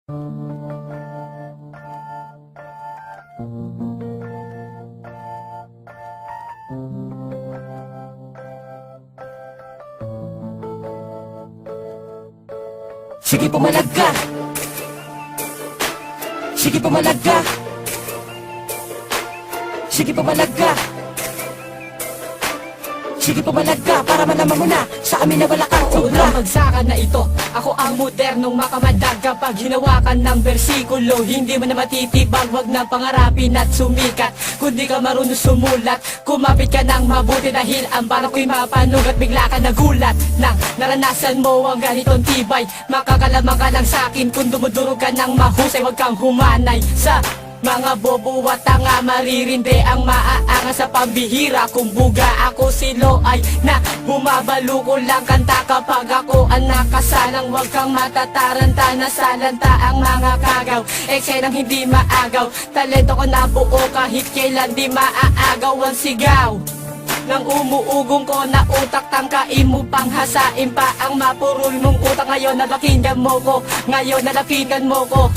Sige pumalag ka. Sige pumalag ka. Sige pumalag ka. Sige pumalag ka para malaman mo na sa amin na wala kang ubra. Bagsakan na ito, ako ang modernong makamadag. Kapag hinawakan ng bersikulo, hindi mo na matitibag. Wag na pangarapin at sumikat, kundi ka marunong sumulat. Kumapit ka ng mabuti dahil ang balak ko'y mapanood. At bigla ka nagulat nang naranasan mo ang ganitong tibay. Makakalamang ka lang sa'kin kung dumudurog ka ng mahusay. Wag kang humanay sa mga bobo at tanga, maririndi ang maaangas sa pambihira. Kumbuga ako si Loay na bumabalo ko lang kanta kapag ako ang nakasalang. Huwag kang matataranta na salanta ang mga kagaw. Eksenang hindi maagaw, talento ko na buo kahit kailan di maaagaw ang sigaw. Nang umuugong ko na utak, tangkain mo pang hasain pa ang mapurul mong utak. Ngayon nalakinggan mo ko, ngayon nalapitan mo ko,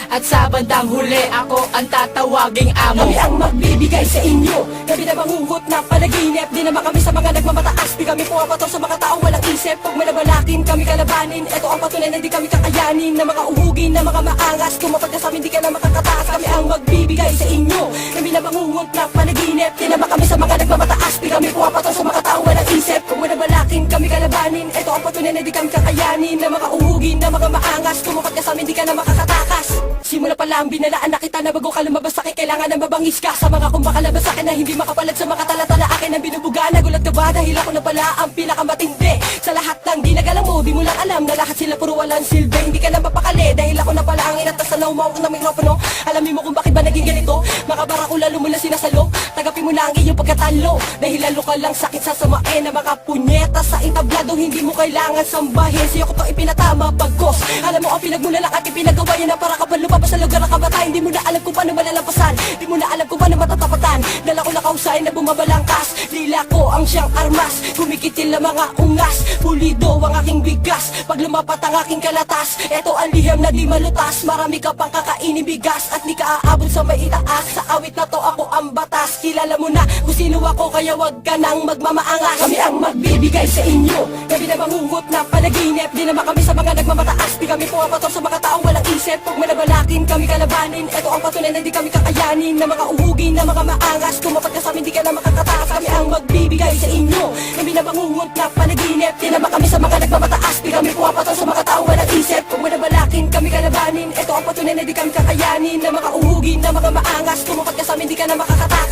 at sa bandang huli ako ang tatawaging amo. Kami ang magbibigay sa inyo gabi na manghuhot na panaginip. Di naman kami sa mga nagmamataas, di kami pumapatok sa mga taong walang isip. Pag malabalakin kami kalabanin, ito ang patunay na di kami kakayanin. Na mga uhugin, na mga maangas, tumapag ka sa amin di ka na makakataas. Kami ang magbibigay sa inyo gabi na manghuhot na panaginip. Di naman kami sa mga nagmamataas, di kami pumapatok sa mga taong walang isip. Pag malabalakin kami kalabanin, ito ang patunay na di kami kakayanin. Na mga uhugin, na mga maangas, tumapag ka sa amin di ka na makakatakas. Simula pa lang binalaan na kita na bago ka lumabas sa'kin, kailangan na mabangis ka sa mga kumbakalabas sa'kin na hindi makapalad sa mga talata na akin ang binubuga. Nagulat ka ba dahil ako na pala ang pinakamatindi sa lahat ng ginagalang mo? Di mo lang alam na lahat sila puro walang silbi. Hindi ka na mapakali dahil ako na pala ang inatas na umawak ng mikropono. Alamin mo kung bakit ba naging ganito, makabara ko lalo mo lang sinasalo. Tagapin mo na ang iyong pagkatalo dahil lalo ka lang sakit sasamain na mga punyeta sa entablado. Hindi mo kailangan sambahin, sa'yo ko to ipinatama pagkos. Alam mo ang pinagmula lang at ipinagawa yan na para ka ba lumabas sa lugar ng kabataan. Di mo na alam kung paano malalampasan, di mo na alam kung paano matatapatan. Dala ko na kausay na bumabalangkas, lila ko ang siyang armas. Kumikitil na mga ungas, pulido ang aking bigas. Pag lumapat ang aking kalatas, eto ang liham na di malutas. Marami ka pang kakainin bigas at di ka aabot sa may itaas. Sa awit na to ako ang batas, kilala mo na kung sino ako kaya wag ka nang magmamaangas. Kami ang magbibigay sa inyo gabi na manghuhot na panaginip. Di naman kami sa mga nagmamataas, di kami pumapatok sa mga taong walang isip. Pag malabalakin kami kalabanin, ito ang patunay na di kami kakayanin. Na mga uhugin, na mga maangas, tumapag ka sa amin di ka na makakataas. Kami ang magbibigay sa inyo gabi na manghuhot na panaginip. Di naman kami sa mga nagmamataas, di kami pumapatok sa mga taong walang isip. Pag malabalakin kami kalabanin, ito ang patunay na di kami kakayanin. Na mga uhugin, na mga maangas, tumapag ka sa amin di ka na makakataas.